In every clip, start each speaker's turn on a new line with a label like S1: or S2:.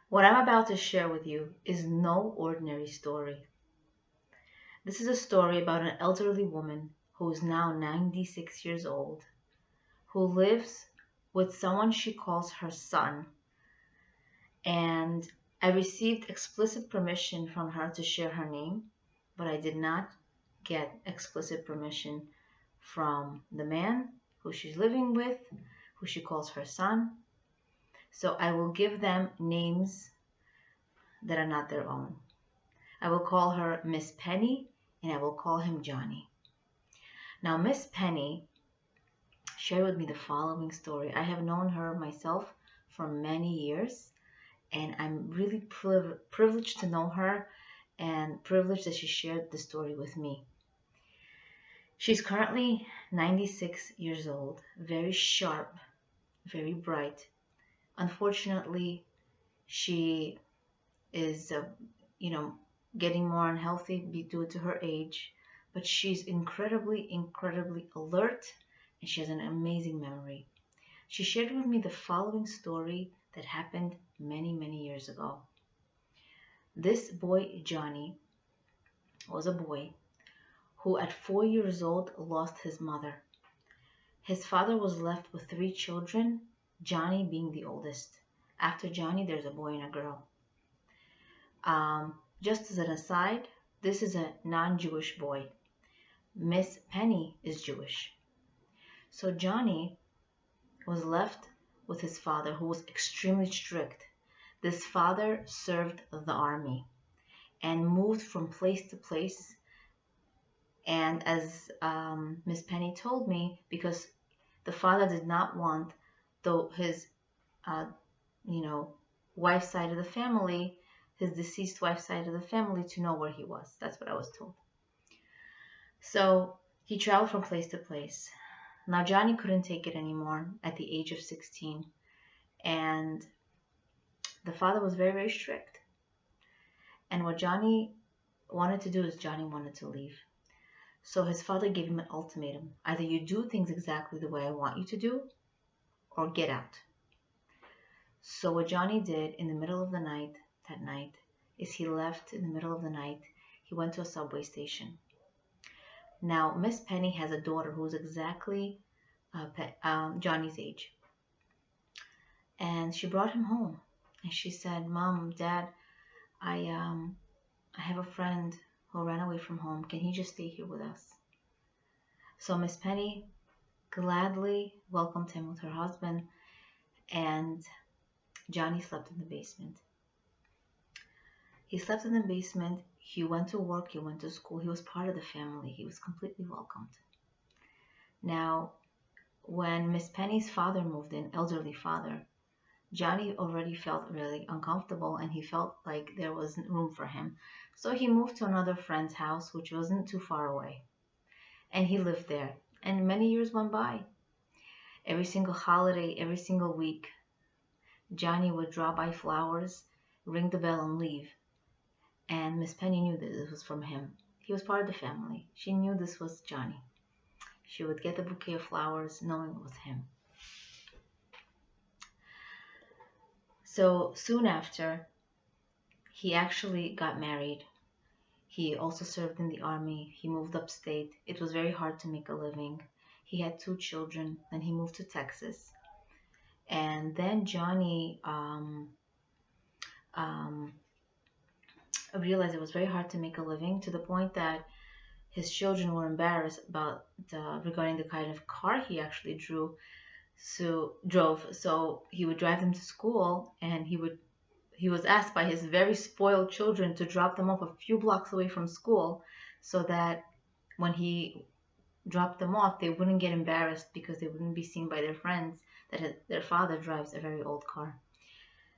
S1: What I'm about to share with you is no ordinary story. This is a story about an elderly woman who is now 96 years old, who lives with someone she calls her son. And I received explicit permission from her to share her name, but I did not get explicit permission from the man who she's living with, who she calls her son. So I will give them names that are not their own. I will call her Miss Penny and I will call him Johnny. Now, Miss Penny shared with me the following story. I have known her myself for many years, and I'm really privileged to know her and privileged that she shared the story with me. She's currently 96 years old, very sharp, very bright. Unfortunately, she is, getting more unhealthy due to her age, but she's incredibly, incredibly alert and she has an amazing memory. She shared with me the following story that happened many, many years ago. This boy, Johnny, was a boy who at 4 years old lost his mother. His father was left with three children, Johnny being the oldest. After Johnny, there's a boy and a girl. Just as an aside, this is a non-Jewish boy. Miss Penny is Jewish. So Johnny was left with his father, who was extremely strict. This father served the army and moved from place to place. And as Miss Penny told me, because the father did not want his, uh, wife's side of the family, his deceased wife's side of the family, to know where he was. That's what I was told. So he traveled from place to place. Now Johnny couldn't take it anymore at the age of 16, and the father was very, very strict. And what Johnny wanted to do is Johnny wanted to leave. So his father gave him an ultimatum. Either you do things exactly the way I want you to do, or get out. So what Johnny did in the middle of the night, that night, is he left in the middle of the night. He went to a subway station. Now, Miss Penny has a daughter who's exactly Johnny's age. And she brought him home. And she said, Mom, Dad, I have a friend who ran away from home. Can he just stay here with us? So Miss Penny gladly welcomed him with her husband, and Johnny slept in the basement. He slept in the basement. He went to work. He went to school. He was part of the family. He was completely welcomed. Now, when Miss Penny's father moved in, elderly father, Johnny already felt really uncomfortable and he felt like there wasn't room for him. So he moved to another friend's house, which wasn't too far away. And he lived there. And many years went by. Every single holiday, every single week, Johnny would drop by flowers, ring the bell, and leave. And Miss Penny knew that this was from him. He was part of the family. She knew this was Johnny. She would get the bouquet of flowers knowing it was him. So soon after, he actually got married. He also served in the army. He moved upstate. It was very hard to make a living. He had two children. Then he moved to Texas. And then Johnny realized it was very hard to make a living, to the point that his children were embarrassed about regarding the kind of car he actually drove. So he would drive them to school, and he was asked by his very spoiled children to drop them off a few blocks away from school, so that when he dropped them off, they wouldn't get embarrassed because they wouldn't be seen by their friends that their father drives a very old car.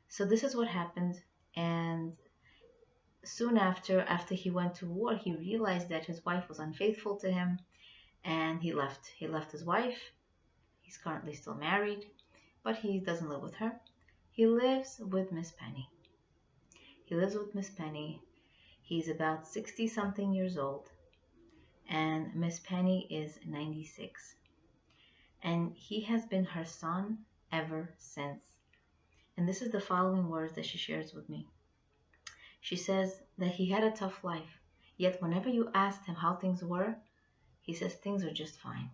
S1: So this is what happened. And soon after he went to war, he realized that his wife was unfaithful to him, and he left. He left his wife. He's currently still married, but he doesn't live with her. He lives with Miss Penny. He's about 60 something years old, and Miss Penny is 96. And he has been her son ever since. And this is the following words that she shares with me. She says that he had a tough life, yet whenever you asked him how things were, he says things are just fine.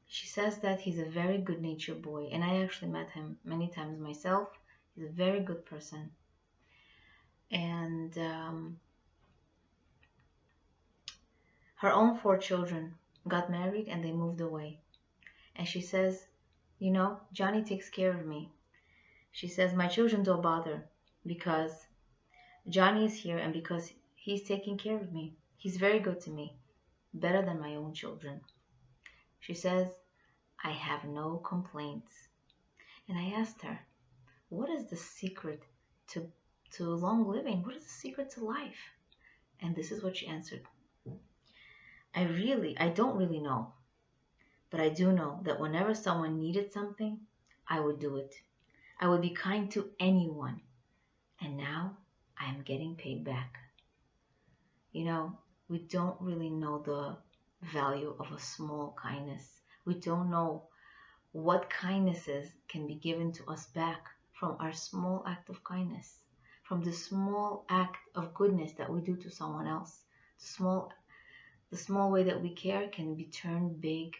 S1: She says that he's a very good-natured boy, and I actually met him many times myself. He's a very good person. And her own 4 children got married and they moved away. And she says, you know, Johnny takes care of me. She says, my children don't bother because Johnny is here and because he's taking care of me. He's very good to me, better than my own children. She says, I have no complaints. And I asked her, what is the secret to long living? What is the secret to life? And this is what she answered. I don't really know. But I do know that whenever someone needed something, I would do it. I would be kind to anyone. And now I am getting paid back. You know, we don't really know the value of a small kindness. We don't know what kindnesses can be given to us back from our small act of kindness, from the small act of goodness that we do to someone else. The small way that we care can be turned big.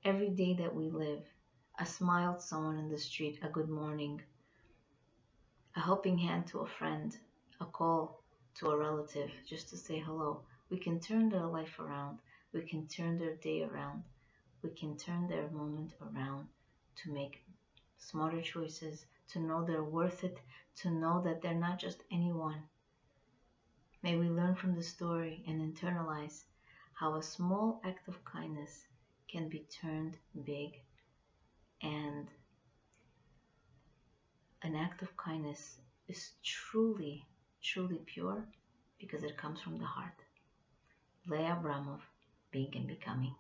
S1: Every day that we live, a smile to someone in the street, a good morning, a helping hand to a friend, a call to a relative just to say hello. We can turn their life around. We can turn their day around. We can turn their moment around to make smarter choices, to know they're worth it, to know that they're not just anyone. May we learn from the story and internalize how a small act of kindness can be turned big, and an act of kindness is truly, truly pure because it comes from the heart. Leah Abramov, Being and Becoming.